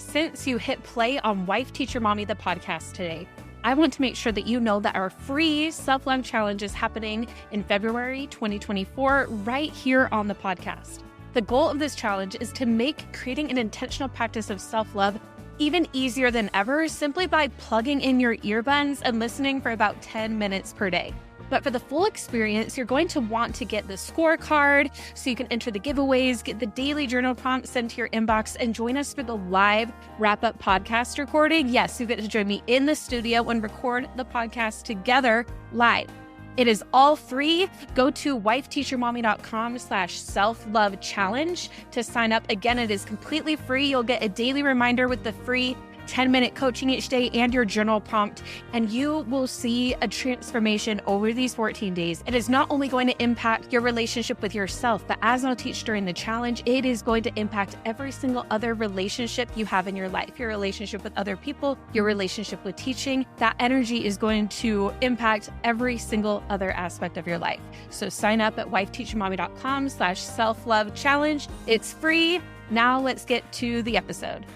since you hit play on Wife Teacher Mommy, the podcast today, I want to make sure that you know that our free self-love challenge is happening in February 2024 right here on the podcast. The goal of this challenge is to make creating an intentional practice of self-love even easier than ever simply by plugging in your earbuds and listening for about 10 minutes per day. But for the full experience, you're going to want to get the scorecard so you can enter the giveaways, get the daily journal prompts sent to your inbox, and join us for the live wrap-up podcast recording. Yes, you get to join me in the studio and record the podcast together live. It is all free. Go to wifeteachermommy.com/self-love challenge to sign up. Again, it is completely free. You'll get a daily reminder with the free 10-minute coaching each day and your journal prompt, and you will see a transformation over these 14 days. It is not only going to impact your relationship with yourself, but as I'll teach during the challenge, it is going to impact every single other relationship you have in your life, your relationship with other people, your relationship with teaching. That energy is going to impact every single other aspect of your life. So sign up at wifeteachermommy.com/self-love challenge. It's free. Now let's get to the episode.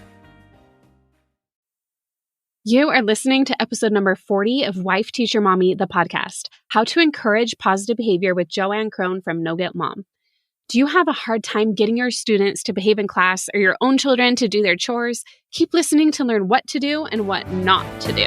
You are listening to episode number 40 of Wife Teacher Mommy, the podcast, How to Encourage Positive Behavior with JoAnn Crohn from No Guilt Mom. Do you have a hard time getting your students to behave in class or your own children to do their chores? Keep listening to learn what to do and what not to do.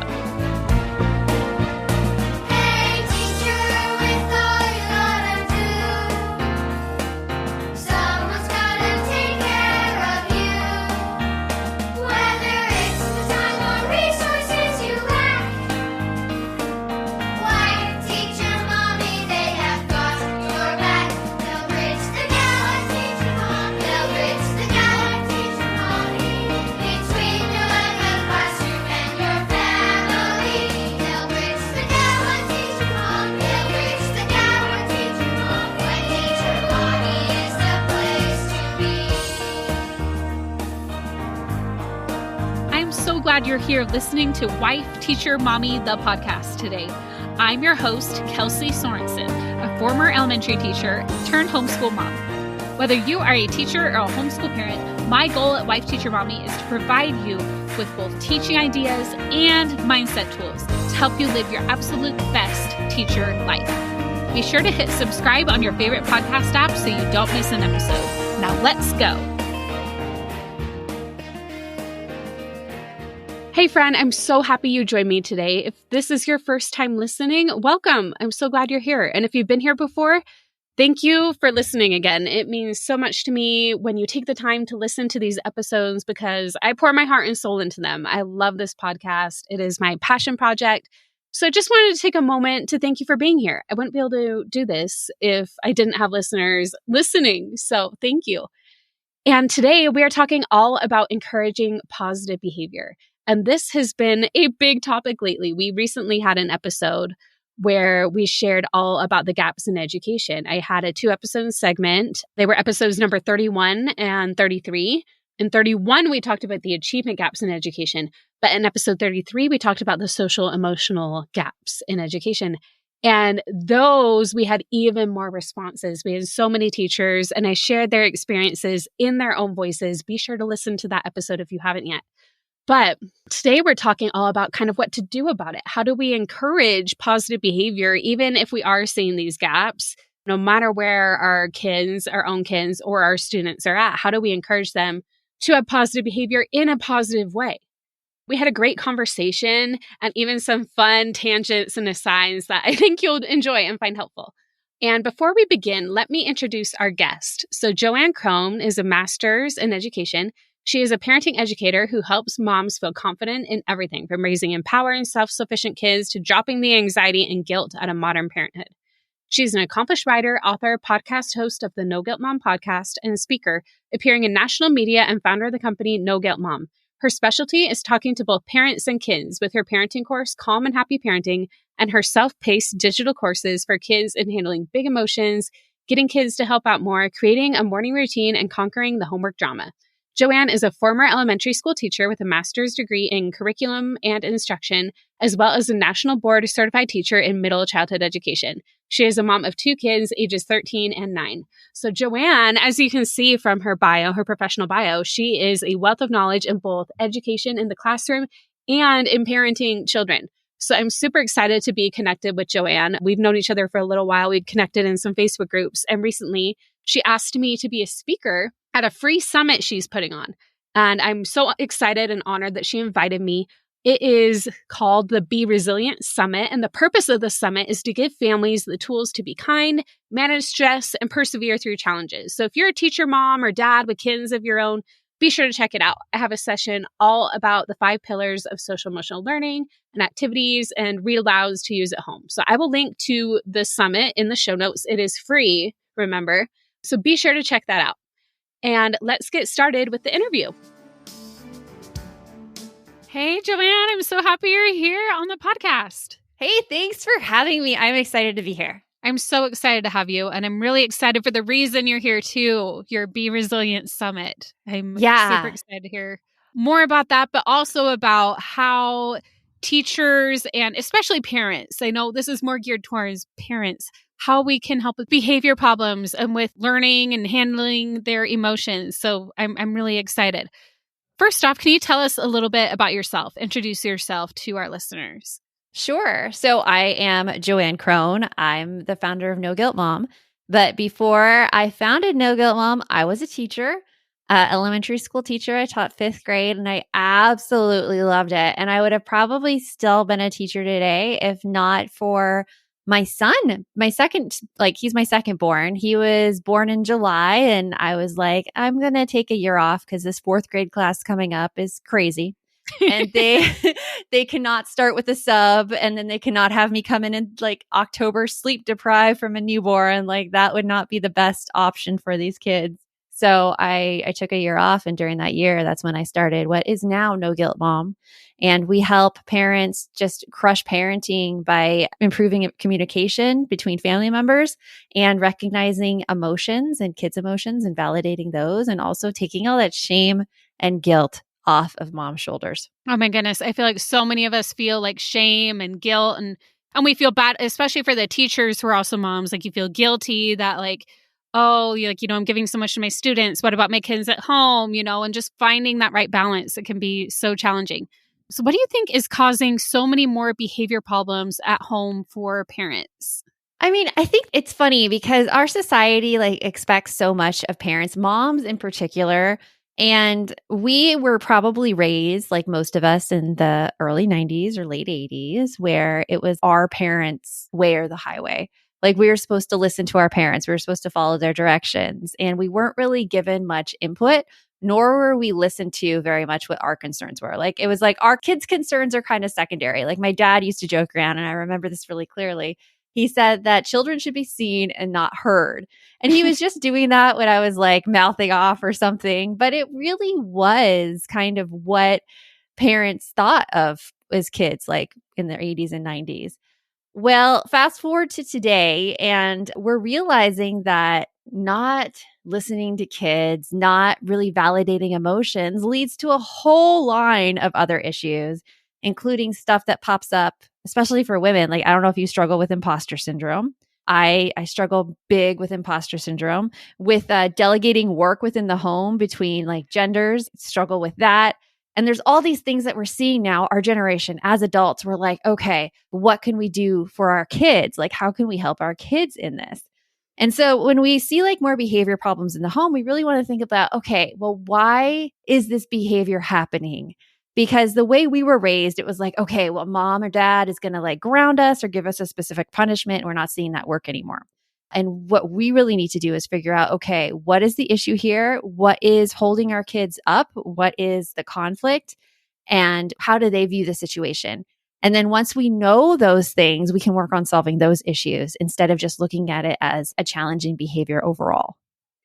Glad you're here listening to Wife Teacher Mommy, the podcast today. I'm your host, Kelsey Sorensen, a former elementary teacher turned homeschool mom. Whether you are a teacher or a homeschool parent, my goal at Wife Teacher Mommy is to provide you with both teaching ideas and mindset tools to help you live your absolute best teacher life. Be sure to hit subscribe on your favorite podcast app so you don't miss an episode. Now let's go. Hey friend, I'm so happy you joined me today. If this is your first time listening, welcome. I'm so glad you're here. And if you've been here before, thank you for listening again. It means so much to me when you take the time to listen to these episodes because I pour my heart and soul into them. I love this podcast. It is my passion project. So I just wanted to take a moment to thank you for being here. I wouldn't be able to do this if I didn't have listeners listening. So thank you. And today we are talking all about encouraging positive behavior. And this has been a big topic lately. We recently had an episode where we shared all about the gaps in education. I had a 2-episode segment. They were episodes number 31 and 33. In 31, we talked about the achievement gaps in education. But in episode 33, we talked about the social emotional gaps in education. And those, we had even more responses. We had so many teachers, and I shared their experiences in their own voices. Be sure to listen to that episode if you haven't yet. But today we're talking all about kind of what to do about it. How do we encourage positive behavior, even if we are seeing these gaps, no matter where our kids, our own kids, or our students are at? How do we encourage them to have positive behavior in a positive way? We had a great conversation and even some fun tangents and asides that I think you'll enjoy and find helpful. And before we begin, let me introduce our guest. So JoAnn Crohn is a master's in education. She is a parenting educator who helps moms feel confident in everything from raising empowering, self-sufficient kids to dropping the anxiety and guilt out of modern parenthood. She's an accomplished writer, author, podcast host of the No Guilt Mom podcast, and speaker, appearing in national media and founder of the company No Guilt Mom. Her specialty is talking to both parents and kids with her parenting course, Calm and Happy Parenting, and her self-paced digital courses for kids in handling big emotions, getting kids to help out more, creating a morning routine, and conquering the homework drama. JoAnn is a former elementary school teacher with a master's degree in curriculum and instruction, as well as a national board certified teacher in middle childhood education. She is a mom of 2 kids, ages 13 and 9. So JoAnn, as you can see from her bio, her professional bio, she is a wealth of knowledge in both education in the classroom and in parenting children. So I'm super excited to be connected with JoAnn. We've known each other for a little while. We've connected in some Facebook groups. And recently she asked me to be a speaker at a free summit she's putting on. And I'm so excited and honored that she invited me. It is called the Be Resilient Summit. And the purpose of the summit is to give families the tools to be kind, manage stress, and persevere through challenges. So if you're a teacher, mom, or dad with kids of your own, be sure to check it out. I have a session all about the 5 pillars of social emotional learning and activities and read alouds to use at home. So I will link to the summit in the show notes. It is free, remember. So be sure to check that out. And let's get started with the interview. Hey, JoAnn, I'm so happy you're here on the podcast. Hey, thanks for having me. I'm excited to be here. I'm so excited to have you. And I'm really excited for the reason you're here too, your Be Resilient Summit. I'm super excited to hear more about that, but also about how teachers and especially parents, I know this is more geared towards parents, how we can help with behavior problems and with learning and handling their emotions. So I'm really excited. First off, can you tell us a little bit about yourself? Introduce yourself to our listeners. Sure. So I am JoAnn Crohn. I'm the founder of No Guilt Mom. But before I founded No Guilt Mom, I was a teacher, elementary school teacher. I taught 5th grade and I absolutely loved it. And I would have probably still been a teacher today if not for my son, he's my second born. He was born in July and I was like, I'm going to take a year off because this 4th grade class coming up is crazy. And they cannot start with a sub and then they cannot have me come in like October sleep deprived from a newborn. Like that would not be the best option for these kids. So I took a year off, and during that year, that's when I started what is now No Guilt Mom. And we help parents just crush parenting by improving communication between family members and recognizing emotions and kids' emotions and validating those, and also taking all that shame and guilt off of mom's shoulders. Oh my goodness. I feel like so many of us feel like shame and guilt and we feel bad, especially for the teachers who are also moms. Like you feel guilty that like, oh, I'm giving so much to my students. What about my kids at home? And just finding that right balance. It can be so challenging. So what do you think is causing so many more behavior problems at home for parents? I mean, I think it's funny because our society expects so much of parents, moms in particular. And we were probably raised, like most of us, in the early 90s or late 80s, where it was our parents' way or the highway. Like we were supposed to listen to our parents. We were supposed to follow their directions. And we weren't really given much input, nor were we listened to very much what our concerns were. Like it was like our kids' concerns are kind of secondary. Like my dad used to joke around, and I remember this really clearly. He said that children should be seen and not heard. And he was just doing that when I was like mouthing off or something. But it really was kind of what parents thought of as kids, like in the 80s and 90s. Well, fast forward to today, and we're realizing that not listening to kids, not really validating emotions leads to a whole line of other issues, including stuff that pops up, especially for women. Like, I don't know if you struggle with imposter syndrome. I struggle big with imposter syndrome, with delegating work within the home between like genders, struggle with that. And there's all these things that we're seeing now, our generation as adults, we're like, okay, what can we do for our kids? Like, how can we help our kids in this? And so when we see like more behavior problems in the home, we really want to think about, okay, well, why is this behavior happening? Because the way we were raised, it was like, okay, well, mom or dad is going to like ground us or give us a specific punishment. And we're not seeing that work anymore. And what we really need to do is figure out, okay, what is the issue here? What is holding our kids up? What is the conflict? And how do they view the situation? And then once we know those things, we can work on solving those issues instead of just looking at it as a challenging behavior overall.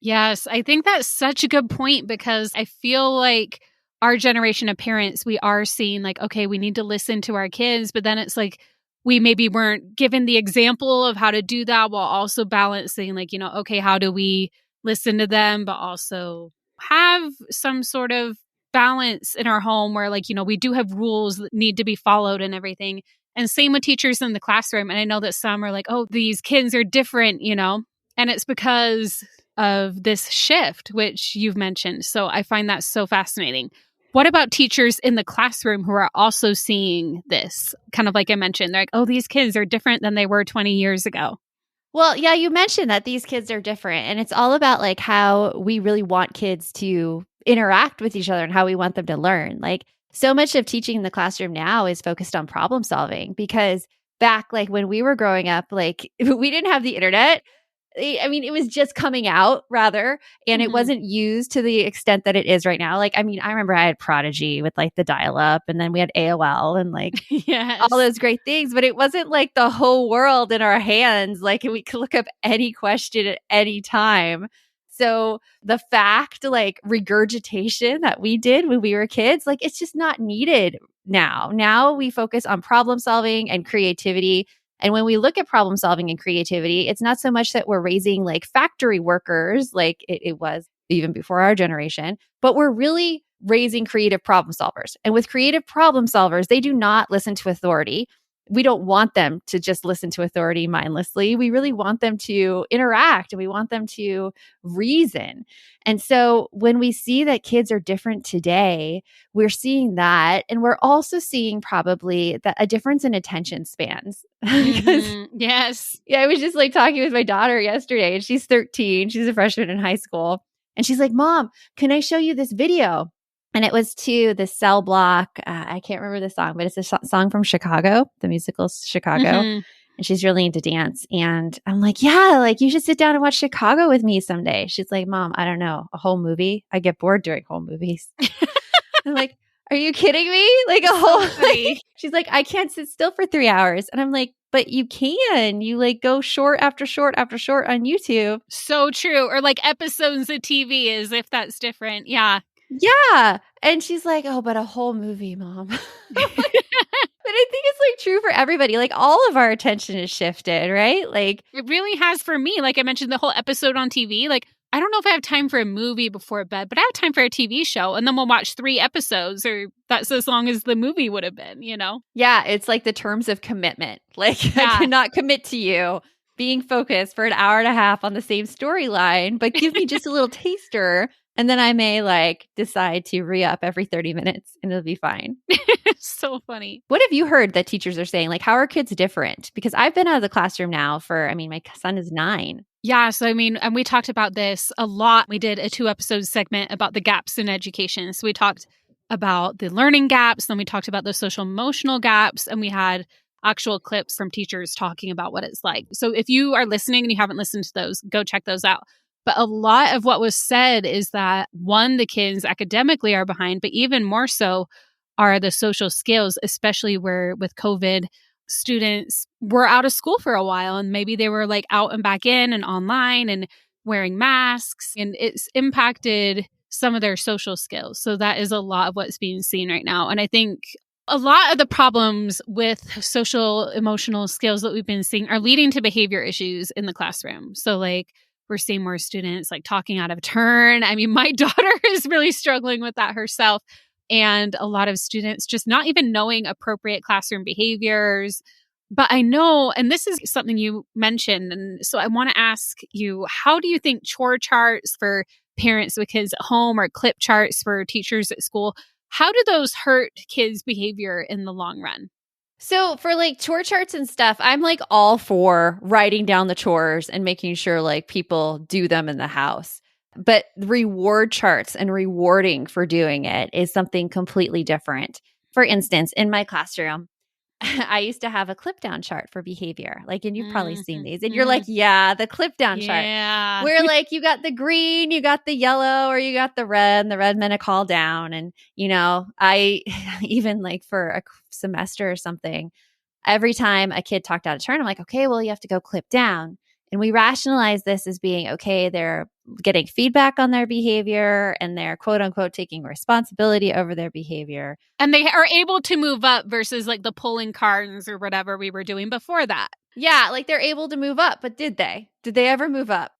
Yes, I think that's such a good point because I feel like our generation of parents, we are seeing like, okay, we need to listen to our kids, but then it's like, we maybe weren't given the example of how to do that while also balancing like, okay, how do we listen to them, but also have some sort of balance in our home where like, we do have rules that need to be followed and everything. And same with teachers in the classroom. And I know that some are like, oh, these kids are different, and it's because of this shift, which you've mentioned. So I find that so fascinating. What about teachers in the classroom who are also seeing this? Kind of like I mentioned, they're like, oh, these kids are different than they were 20 years ago. Well, yeah, you mentioned that these kids are different, and it's all about like how we really want kids to interact with each other and how we want them to learn. Like so much of teaching in the classroom now is focused on problem solving because back like when we were growing up, like we didn't have the internet. I mean, it was just coming out rather, and it wasn't used to the extent that it is right now. Like, I mean, I remember I had Prodigy with like the dial up, and then we had AOL and like yes. all those great things, but it wasn't like the whole world in our hands. Like we could look up any question at any time. So the fact like regurgitation that we did when we were kids, like it's just not needed now. Now we focus on problem solving and creativity. And when we look at problem solving and creativity, it's not so much that we're raising like factory workers like it was even before our generation, but we're really raising creative problem solvers. And with creative problem solvers, they do not listen to authority. We don't want them to just listen to authority mindlessly. We really want them to interact and we want them to reason. And so when we see that kids are different today, we're seeing that. And we're also seeing probably that a difference in attention spans. Because, yes. Yeah, I was just like talking with my daughter yesterday and she's 13. She's a freshman in high school. And she's like, Mom, can I show you this video? And it was to the Cell Block. I can't remember the song, but it's a song from Chicago, the musical Chicago. And she's really into dance. And I'm like, yeah, like you should sit down and watch Chicago with me someday. She's like, Mom, I don't know, a whole movie? I get bored during whole movies. I'm like, are you kidding me? Like a whole like, she's like, I can't sit still for 3 hours. And I'm like, but you can. You like go short after short after short on YouTube. So true. Or like episodes of TV as if that's different. Yeah. Yeah. And she's like, oh, but a whole movie, Mom. But I think it's like true for everybody. Like all of our attention is shifted, right? Like it really has for me. Like I mentioned the whole episode on TV. Like I don't know if I have time for a movie before bed, but I have time for a TV show. And then we'll watch 3 episodes or that's as long as the movie would have been, Yeah. It's like the terms of commitment. Like I cannot commit to you being focused for an hour and a half on the same storyline, but give me just a little taster. And then I may like decide to re-up every 30 minutes and it'll be fine. So funny. What have you heard that teachers are saying? Like, how are kids different? Because I've been out of the classroom now for, my son is 9. Yeah. So, and we talked about this a lot. We did a 2-episode segment about the gaps in education. So we talked about the learning gaps, then we talked about the social emotional gaps, and we had actual clips from teachers talking about what it's like. So if you are listening and you haven't listened to those, go check those out. But a lot of what was said is that, one, the kids academically are behind, but even more so are the social skills, especially where with COVID, students were out of school for a while and maybe they were like out and back in and online and wearing masks, and it's impacted some of their social skills. So that is a lot of what's being seen right now. And I think a lot of the problems with social emotional skills that we've been seeing are leading to behavior issues in the classroom. So like we're seeing more students like talking out of turn. My daughter is really struggling with that herself. And a lot of students just not even knowing appropriate classroom behaviors. But I know, and this is something you mentioned, and so I want to ask you, how do you think chore charts for parents with kids at home or clip charts for teachers at school, how do those hurt kids' behavior in the long run? So for like chore charts and stuff, I'm like all for writing down the chores and making sure like people do them in the house. But reward charts and rewarding for doing it is something completely different. For instance, in my classroom, I used to have a clip down chart for behavior. Like, and you've probably seen these. And you're like, yeah, the clip down chart. Where like you got the green, you got the yellow, or you got the red, and the red meant a call down. And, I even like for a semester or something, every time a kid talked out of turn, I'm like, okay, well, you have to go clip down. And we rationalize this as being, okay, they're getting feedback on their behavior and they're quote unquote taking responsibility over their behavior. And they are able to move up versus like the pulling cards or whatever we were doing before that. Yeah, like they're able to move up, but did they? Did they ever move up?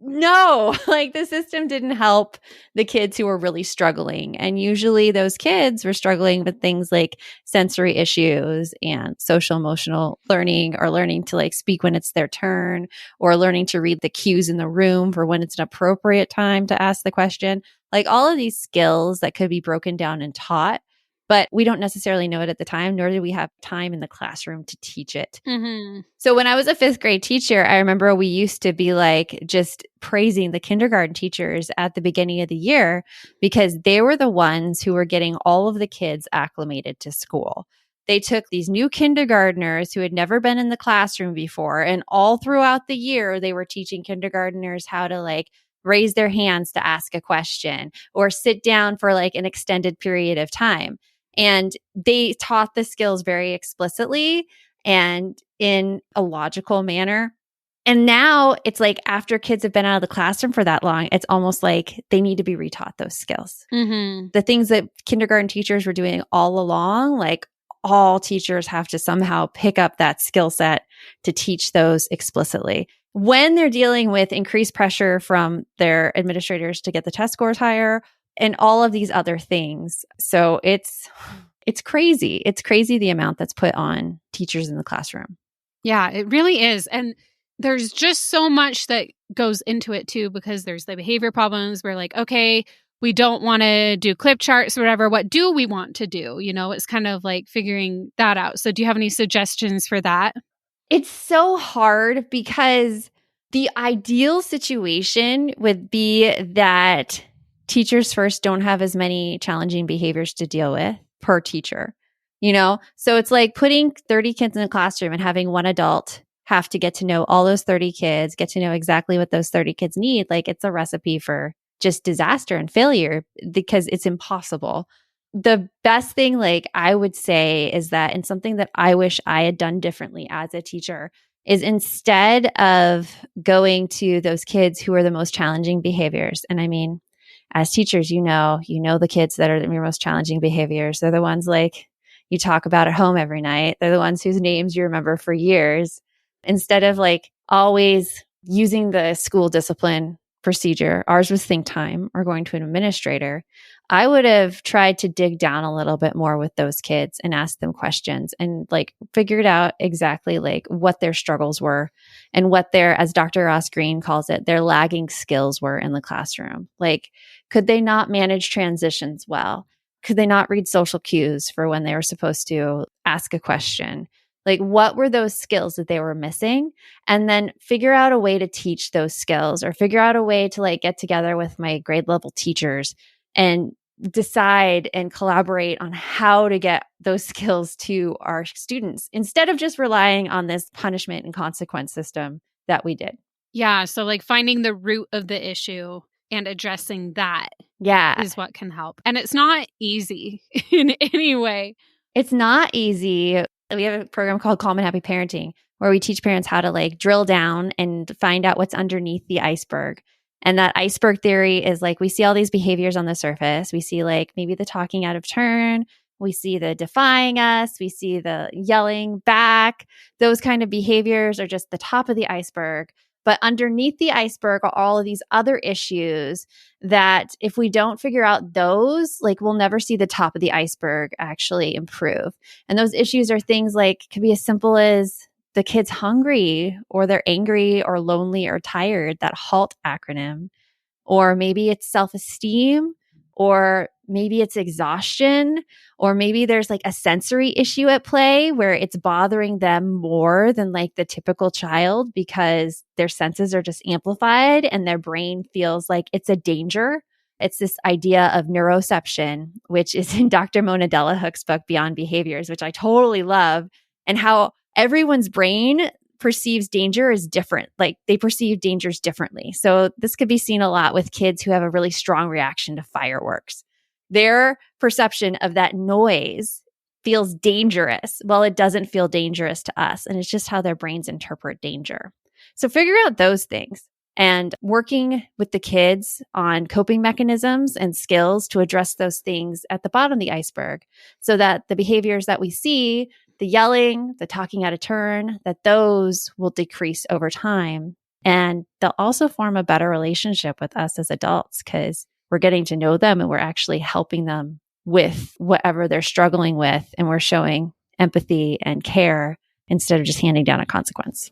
no, like the system didn't help the kids who were really struggling. And usually those kids were struggling with things like sensory issues and social emotional learning, or learning to like speak when it's their turn, or learning to read the cues in the room for when it's an appropriate time to ask the question. Like all of these skills that could be broken down and taught, but we don't necessarily know it at the time, nor do we have time in the classroom to teach it. Mm-hmm. So when I was a fifth grade teacher, I remember we used to be like just praising the kindergarten teachers at the beginning of the year, because they were the ones who were getting all of the kids acclimated to school. They took these new kindergartners who had never been in the classroom before, and all throughout the year, they were teaching kindergartners how to like raise their hands to ask a question or sit down for like an extended period of time. And they taught the skills very explicitly and in a logical manner. And now it's like after kids have been out of the classroom for that long, it's almost like they need to be retaught those skills. Mm-hmm. The things that kindergarten teachers were doing all along, like all teachers have to somehow pick up that skill set to teach those explicitly when they're dealing with increased pressure from their administrators to get the test scores higher and all of these other things. So it's crazy. It's crazy the amount that's put on teachers in the classroom. Yeah, it really is. And there's just so much that goes into it too, because there's the behavior problems. We're like, okay, we don't want to do clip charts or whatever. What do we want to do? You know, it's kind of like figuring that out. So do you have any suggestions for that? It's so hard because the ideal situation would be that teachers first don't have as many challenging behaviors to deal with per teacher, you know? So it's like putting 30 kids in a classroom and having one adult have to get to know all those 30 kids, get to know exactly what those 30 kids need. Like it's a recipe for just disaster and failure because it's impossible. The best thing, like I would say, is that, and something that I wish I had done differently as a teacher, is instead of going to those kids who are the most challenging behaviors, and I mean, as teachers, you know the kids that are your most challenging behaviors. They're the ones like you talk about at home every night. They're the ones whose names you remember for years. Instead of like always using the school discipline procedure, ours was think time or going to an administrator, I would have tried to dig down a little bit more with those kids and ask them questions and like figured out exactly like what their struggles were and what their, as Dr. Ross Green calls it, their lagging skills were in the classroom. Like, could they not manage transitions well? Could they not read social cues for when they were supposed to ask a question? Like, what were those skills that they were missing? And then figure out a way to teach those skills, or figure out a way to like get together with my grade level teachers and decide and collaborate on how to get those skills to our students instead of just relying on this punishment and consequence system that we did. Yeah. So like finding the root of the issue and addressing that is what can help. And it's not easy in any way. It's not easy. We have a program called Calm and Happy Parenting where we teach parents how to like drill down and find out what's underneath the iceberg. And that iceberg theory is like, we see all these behaviors on the surface. We see like maybe the talking out of turn. We see the defying us. We see the yelling back. Those kind of behaviors are just the top of the iceberg. But underneath the iceberg are all of these other issues that if we don't figure out those, like we'll never see the top of the iceberg actually improve. And those issues are things like, could be as simple as the kid's hungry or they're angry or lonely or tired, that HALT acronym. Or maybe it's self-esteem, or maybe it's exhaustion, or maybe there's like a sensory issue at play where it's bothering them more than like the typical child because their senses are just amplified and their brain feels like it's a danger. It's this idea of neuroception, which is in Dr. Mona Delahook's book, Beyond Behaviors, which I totally love, and how everyone's brain perceives danger as different. Like they perceive dangers differently. So this could be seen a lot with kids who have a really strong reaction to fireworks. Their perception of that noise feels dangerous. Well, it doesn't feel dangerous to us. And it's just how their brains interpret danger. So figure out those things and working with the kids on coping mechanisms and skills to address those things at the bottom of the iceberg so that the behaviors that we see, the yelling, the talking out of turn, that those will decrease over time. And they'll also form a better relationship with us as adults because we're getting to know them and we're actually helping them with whatever they're struggling with. And we're showing empathy and care instead of just handing down a consequence.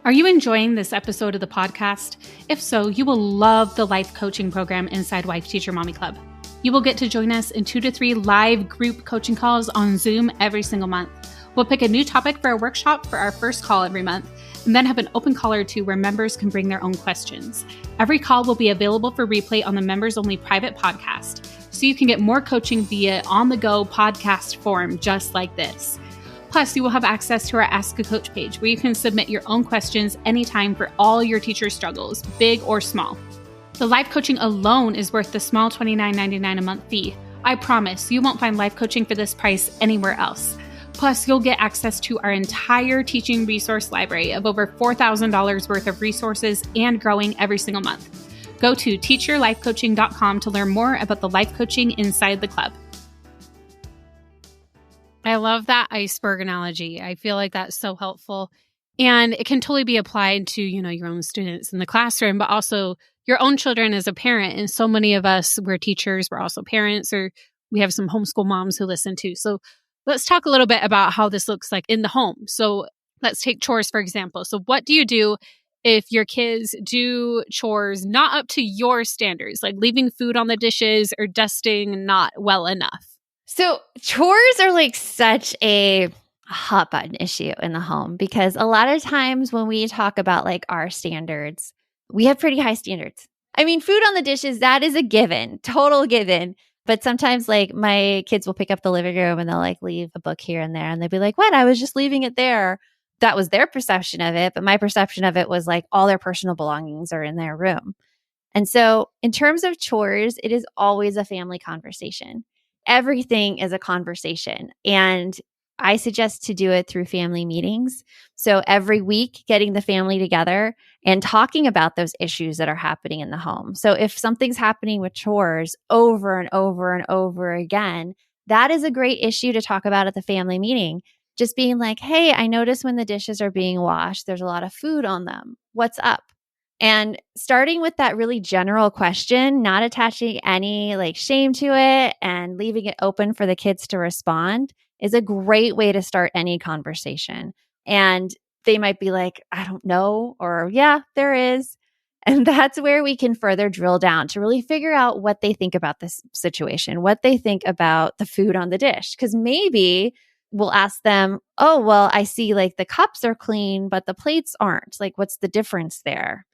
Are you enjoying this episode of the podcast? If so, you will love the life coaching program inside Wife Teacher Mommy Club. You will get to join us in 2 to 3 live group coaching calls on Zoom every single month. We'll pick a new topic for a workshop for our first call every month, and then have an open call or two where members can bring their own questions. Every call will be available for replay on the members-only private podcast, so you can get more coaching via on-the-go podcast form just like this. Plus, you will have access to our Ask a Coach page where you can submit your own questions anytime for all your teacher struggles, big or small. The life coaching alone is worth the small $29.99 a month fee. I promise you won't find life coaching for this price anywhere else. Plus, you'll get access to our entire teaching resource library of over $4,000 worth of resources and growing every single month. Go to teachyourlifecoaching.com to learn more about the life coaching inside the club. I love that iceberg analogy. I feel like that's so helpful. And it can totally be applied to, your own students in the classroom, but also your own children as a parent. And so many of us, we're teachers, we're also parents, or we have some homeschool moms who listen too. So let's talk a little bit about how this looks like in the home. So let's take chores, for example. So what do you do if your kids do chores not up to your standards, like leaving food on the dishes or dusting not well enough? So chores are like such a hot button issue in the home because a lot of times when we talk about like our standards, we have pretty high standards. I mean, food on the dishes, that is a given, total given. But sometimes like my kids will pick up the living room and they'll like leave a book here and there and they'll be like, what? I was just leaving it there. That was their perception of it. But my perception of it was like all their personal belongings are in their room. And so in terms of chores, it is always a family conversation. Everything is a conversation. And I suggest to do it through family meetings. So every week, getting the family together and talking about those issues that are happening in the home. So if something's happening with chores over and over and over again, that is a great issue to talk about at the family meeting. Just being like, hey, I notice when the dishes are being washed, there's a lot of food on them. What's up? And starting with that really general question, not attaching any like shame to it and leaving it open for the kids to respond is a great way to start any conversation. And they might be like, I don't know, or yeah, there is. And that's where we can further drill down to really figure out what they think about this situation, what they think about the food on the dish. Because maybe we'll ask them, oh, well, I see like the cups are clean, but the plates aren't. Like, what's the difference there?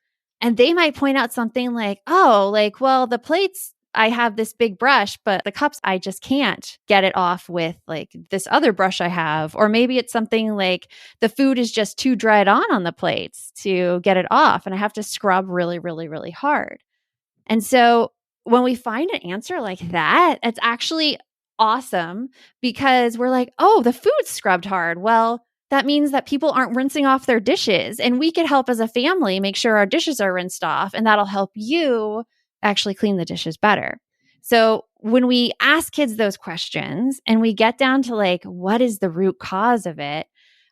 And they might point out something like, oh, like, well, the plates, I have this big brush, but the cups, I just can't get it off with like this other brush I have. Or maybe it's something like the food is just too dried on the plates to get it off. And I have to scrub really, really, really hard. And so when we find an answer like that, it's actually awesome because we're like, oh, the food's scrubbed hard. Well, that means that people aren't rinsing off their dishes. And we could help as a family make sure our dishes are rinsed off. And that'll help you actually clean the dishes better. So when we ask kids those questions and we get down to like, what is the root cause of it?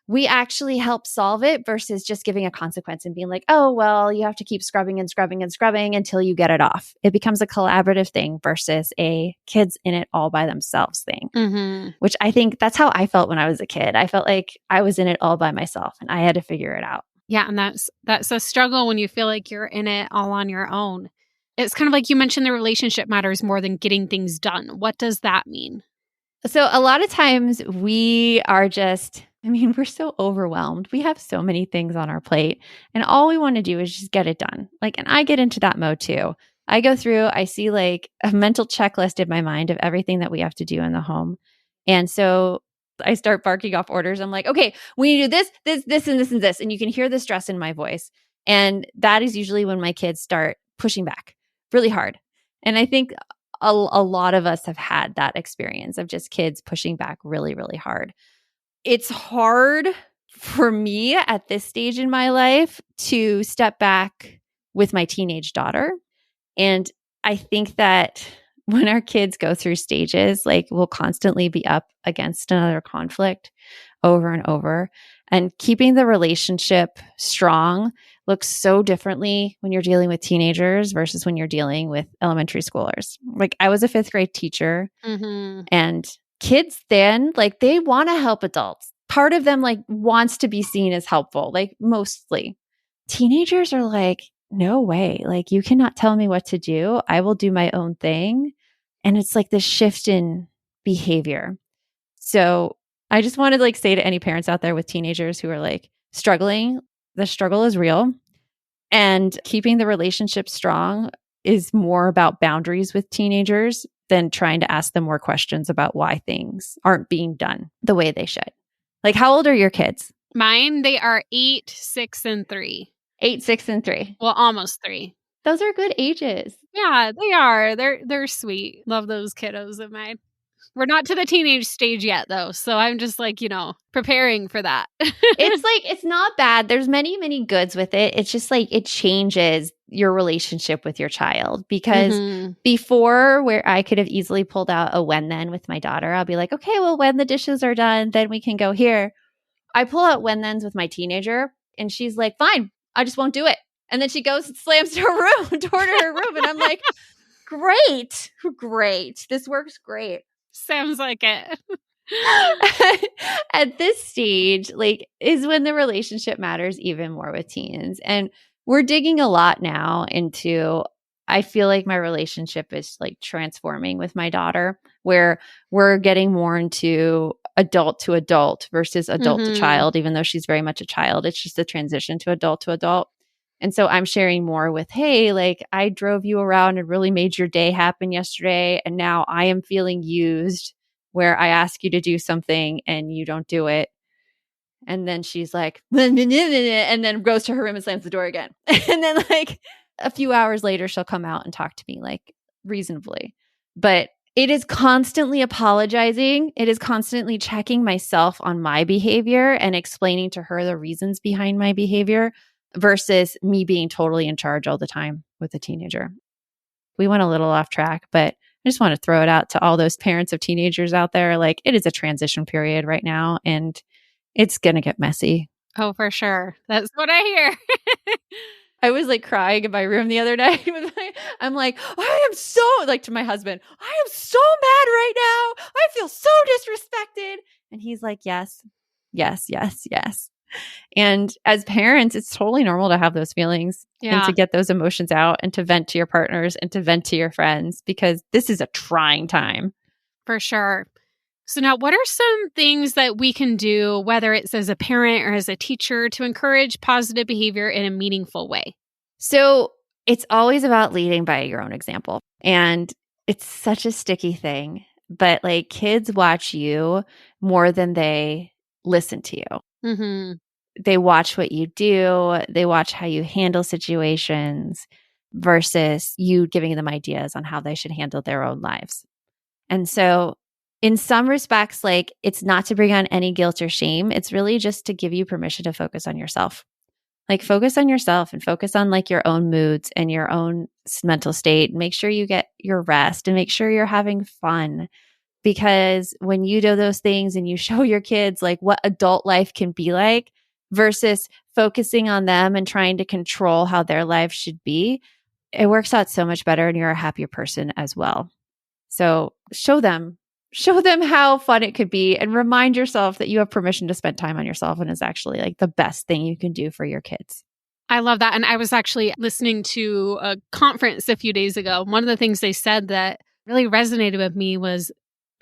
We actually help solve it versus just giving a consequence and being like, oh, well, you have to keep scrubbing and scrubbing and scrubbing until you get it off. It becomes a collaborative thing versus a kids in it all by themselves thing, which I think that's how I felt when I was a kid. I felt like I was in it all by myself and I had to figure it out. Yeah. And that's a struggle when you feel like you're in it all on your own. It's kind of like you mentioned the relationship matters more than getting things done. What does that mean? So a lot of times we are just, we're so overwhelmed. We have so many things on our plate and all we want to do is just get it done. Like, and I get into that mode too. I go through, I see like a mental checklist in my mind of everything that we have to do in the home. And so I start barking off orders. I'm like, okay, we need to do this, and this, and this. And you can hear the stress in my voice. And that is usually when my kids start pushing back really hard. And I think a lot of us have had that experience of just kids pushing back really, really hard. It's hard for me at this stage in my life to step back with my teenage daughter. And I think that when our kids go through stages, like we'll constantly be up against another conflict over and over. And keeping the relationship strong looks so differently when you're dealing with teenagers versus when you're dealing with elementary schoolers. Like I was a 5th grade teacher and kids then, like they want to help adults. Part of them like wants to be seen as helpful, like mostly. Teenagers are like, no way. Like you cannot tell me what to do. I will do my own thing. And it's like this shift in behavior. So I just want to like say to any parents out there with teenagers who are like struggling, the struggle is real. And keeping the relationship strong is more about boundaries with teenagers than trying to ask them more questions about why things aren't being done the way they should. Like, how old are your kids? Mine, they are 8, 6, and 3. 8, 6, and 3. Well, almost 3. Those are good ages. Yeah, they are. They're sweet. Love those kiddos of mine. We're not to the teenage stage yet, though. So I'm just like, preparing for that. It's like, it's not bad. There's many, many goods with it. It's just like, it changes your relationship with your child because before where I could have easily pulled out a when then with my daughter, I'll be like, okay, well, when the dishes are done, then we can go here. I pull out when thens with my teenager and she's like, fine, I just won't do it. And then she goes and slams her door to her room. And I'm like, great. This works great. Sounds like it. At this stage, like, is when the relationship matters even more with teens. And we're digging a lot now into, I feel like my relationship is like transforming with my daughter, where we're getting more into adult to adult versus adult to child, even though she's very much a child. It's just a transition to adult. And so I'm sharing more with, hey, like I drove you around and really made your day happen yesterday. And now I am feeling used where I ask you to do something and you don't do it. And then she's like, and then goes to her room and slams the door again. And then like a few hours later, she'll come out and talk to me like reasonably. But it is constantly apologizing. It is constantly checking myself on my behavior and explaining to her the reasons behind my behavior versus me being totally in charge all the time with a teenager. We went a little off track, but I just want to throw it out to all those parents of teenagers out there. Like it is a transition period right now and it's going to get messy. Oh, for sure. That's what I hear. I was like crying in my room the other night. I'm like, I am so, like to my husband, I am so mad right now. I feel so disrespected. And he's like, yes. And as parents, it's totally normal to have those feelings and to get those emotions out and to vent to your partners and to vent to your friends because this is a trying time. For sure. So now what are some things that we can do, whether it's as a parent or as a teacher, to encourage positive behavior in a meaningful way? So it's always about leading by your own example. And it's such a sticky thing, but like kids watch you more than they listen to you. Mm-hmm. They watch what you do. They watch how you handle situations versus you giving them ideas on how they should handle their own lives. And so in some respects, like it's not to bring on any guilt or shame. It's really just to give you permission to focus on yourself. Like focus on yourself and focus on like your own moods and your own mental state. Make sure you get your rest and make sure you're having fun. Because when you do those things and you show your kids like what adult life can be like versus focusing on them and trying to control how their life should be, it works out so much better and you're a happier person as well. So show them how fun it could be and remind yourself that you have permission to spend time on yourself and is actually like the best thing you can do for your kids. I love that. And I was actually listening to a conference a few days ago. One of the things they said that really resonated with me was,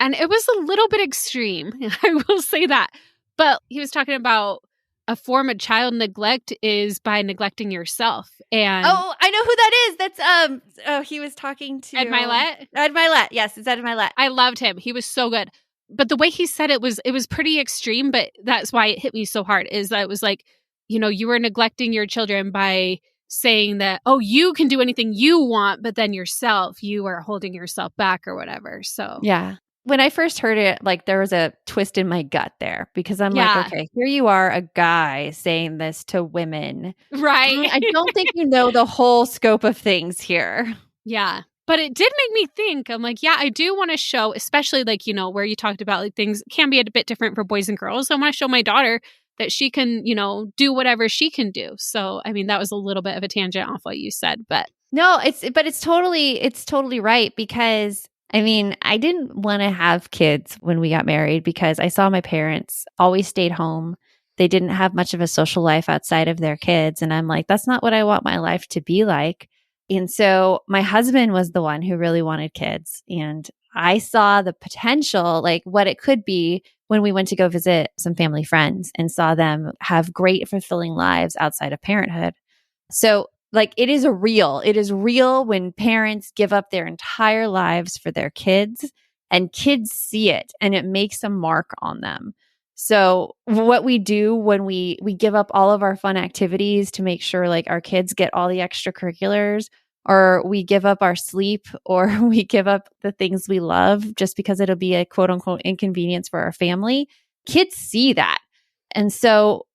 and it was a little bit extreme, I will say that, but he was talking about a form of child neglect is by neglecting yourself. And oh, I know who that is. That's he was talking to Ed Milet. Ed Milet, yes, it's Ed Milet. I loved him. He was so good. But the way he said it was pretty extreme. But that's why it hit me so hard. Is that it was like, you were neglecting your children by saying that, oh, you can do anything you want, but then yourself, you are holding yourself back or whatever. So yeah. When I first heard it, like there was a twist in my gut there because I'm like, okay, here you are, a guy saying this to women. Right. I don't think you know the whole scope of things here. Yeah. But it did make me think, I'm like, yeah, I do want to show, especially like, where you talked about like things can be a bit different for boys and girls. I want to show my daughter that she can, do whatever she can do. So, I mean, that was a little bit of a tangent off what you said, but no, it's totally right, because I mean, I didn't want to have kids when we got married because I saw my parents always stayed home. They didn't have much of a social life outside of their kids. And I'm like, that's not what I want my life to be like. And so my husband was the one who really wanted kids. And I saw the potential, like what it could be when we went to go visit some family friends and saw them have great, fulfilling lives outside of parenthood. So like it is real when parents give up their entire lives for their kids, and kids see it and it makes a mark on them. So what we do when we give up all of our fun activities to make sure like our kids get all the extracurriculars, or we give up our sleep, or we give up the things we love just because it'll be a quote unquote inconvenience for our family, kids see that. And so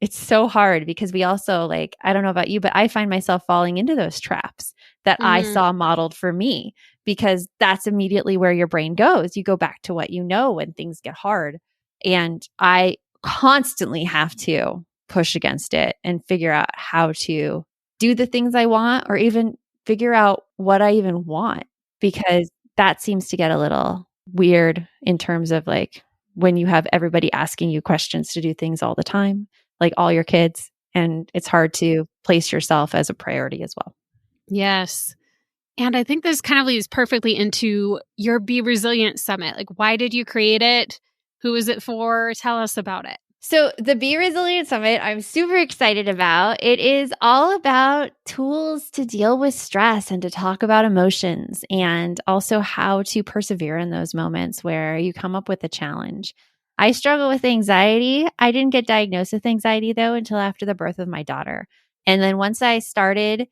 it's so hard because we also, like, I don't know about you, but I find myself falling into those traps that I saw modeled for me, because that's immediately where your brain goes. You go back to what you know when things get hard. And I constantly have to push against it and figure out how to do the things I want, or even figure out what I even want, because that seems to get a little weird in terms of like when you have everybody asking you questions to do things all the time, like all your kids, and it's hard to place yourself as a priority as well. Yes. And I think this kind of leads perfectly into your Be Resilient Summit. Like, why did you create it? Who is it for? Tell us about it. So the Be Resilient Summit, I'm super excited about. It is all about tools to deal with stress and to talk about emotions, and also how to persevere in those moments where you come up with a challenge. I struggle with anxiety. I didn't get diagnosed with anxiety though until after the birth of my daughter. And then once I started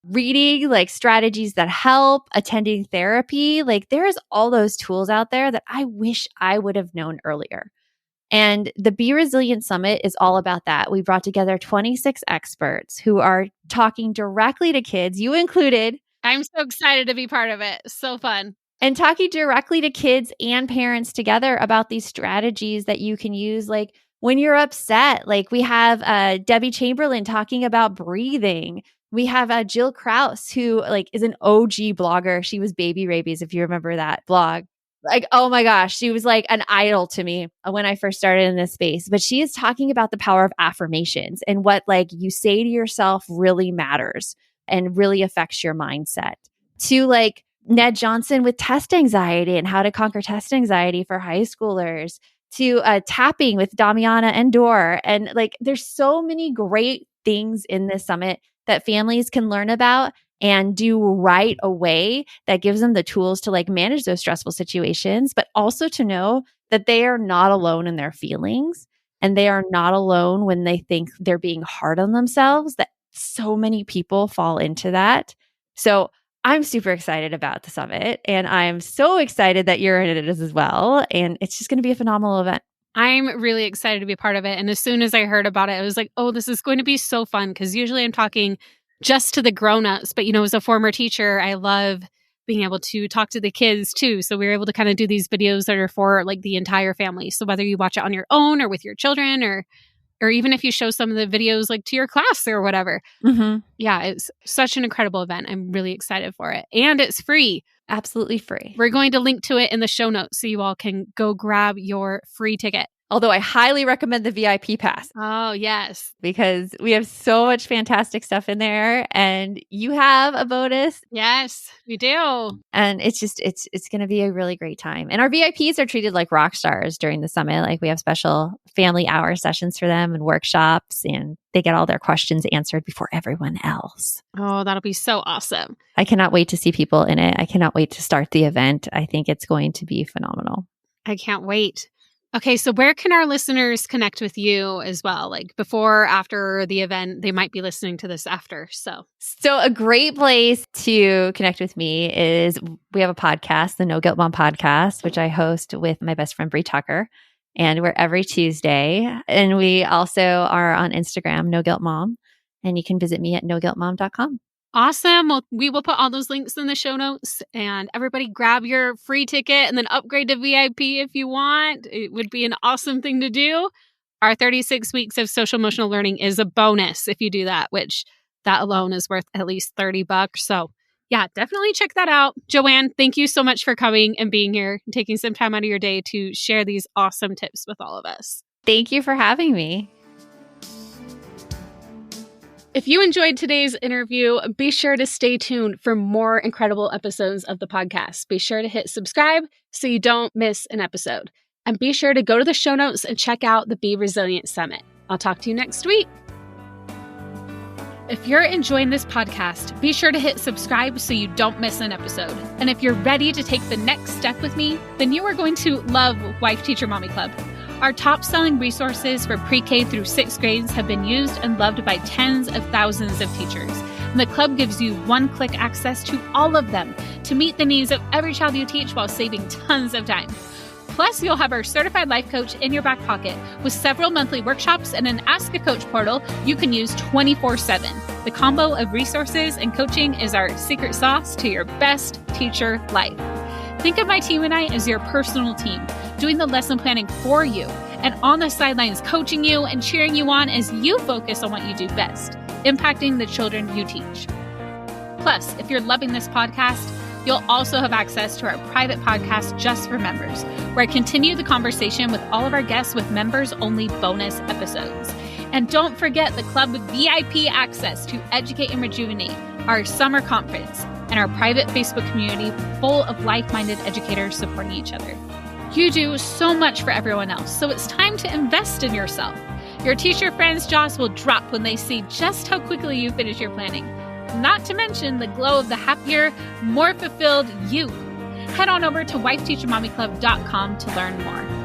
reading like strategies that help, attending therapy, like there's all those tools out there that I wish I would have known earlier. And the Be Resilient Summit is all about that. We brought together 26 experts who are talking directly to kids, you included. I'm so excited to be part of it. So fun. And talking directly to kids and parents together about these strategies that you can use, like when you're upset. Like we have Debbie Chamberlain talking about breathing. We have Jill Krause, who like is an OG blogger. She was Baby Rabies, if you remember that blog. Like, oh my gosh, she was like an idol to me when I first started in this space. But she is talking about the power of affirmations and what like you say to yourself really matters and really affects your mindset. To like Ned Johnson with test anxiety and how to conquer test anxiety for high schoolers, to tapping with Damiana Endor. And like, there's so many great things in this summit that families can learn about and do right away, that gives them the tools to like manage those stressful situations, but also to know that they are not alone in their feelings, and they are not alone when they think they're being hard on themselves, that so many people fall into that. So I'm super excited about the summit, and I'm so excited that you're in it as well. And it's just going to be a phenomenal event. I'm really excited to be part of it. And as soon as I heard about it, I was like, oh, this is going to be so fun. Because usually I'm talking just to the grown-ups. But, as a former teacher, I love being able to talk to the kids too. So we were able to kind of do these videos that are for like the entire family. So whether you watch it on your own or with your children, or even if you show some of the videos like to your class or whatever. Mm-hmm. Yeah, it's such an incredible event. I'm really excited for it. And it's free. Absolutely free. We're going to link to it in the show notes so you all can go grab your free ticket. Although I highly recommend the VIP pass. Oh, yes. Because we have so much fantastic stuff in there, and you have a bonus. Yes, we do. And it's going to be a really great time. And our VIPs are treated like rock stars during the summit. Like we have special family hour sessions for them and workshops, and they get all their questions answered before everyone else. Oh, that'll be so awesome. I cannot wait to see people in it. I cannot wait to start the event. I think it's going to be phenomenal. I can't wait. Okay, so where can our listeners connect with you as well? Like before, after the event, they might be listening to this after. So a great place to connect with me is we have a podcast, the No Guilt Mom podcast, which I host with my best friend, Bree Tucker. And we're every Tuesday. And we also are on Instagram, No Guilt Mom. And you can visit me at noguiltmom.com. Awesome. Well, we will put all those links in the show notes, and everybody grab your free ticket and then upgrade to VIP if you want. It would be an awesome thing to do. Our 36 weeks of social emotional learning is a bonus if you do that, which that alone is worth at least $30. So yeah, definitely check that out. JoAnn, thank you so much for coming and being here and taking some time out of your day to share these awesome tips with all of us. Thank you for having me. If you enjoyed today's interview, be sure to stay tuned for more incredible episodes of the podcast. Be sure to hit subscribe so you don't miss an episode. And be sure to go to the show notes and check out the Be Resilient Summit. I'll talk to you next week. If you're enjoying this podcast, be sure to hit subscribe so you don't miss an episode. And if you're ready to take the next step with me, then you are going to love Wife Teacher Mommy Club. Our top-selling resources for pre-K through 6th grades have been used and loved by tens of thousands of teachers. And the club gives you one-click access to all of them to meet the needs of every child you teach while saving tons of time. Plus, you'll have our certified life coach in your back pocket with several monthly workshops and an Ask a Coach portal you can use 24/7. The combo of resources and coaching is our secret sauce to your best teacher life. Think of my team and I as your personal team, doing the lesson planning for you and on the sidelines coaching you and cheering you on as you focus on what you do best, impacting the children you teach. Plus, if you're loving this podcast, you'll also have access to our private podcast just for members, where I continue the conversation with all of our guests with members-only bonus episodes. And don't forget the club with VIP access to Educate and Rejuvenate, our summer conference, and our private Facebook community full of like-minded educators supporting each other. You do so much for everyone else, so it's time to invest in yourself. Your teacher friends' jaws will drop when they see just how quickly you finish your planning. Not to mention the glow of the happier, more fulfilled you. Head on over to wifeteachermommyclub.com to learn more.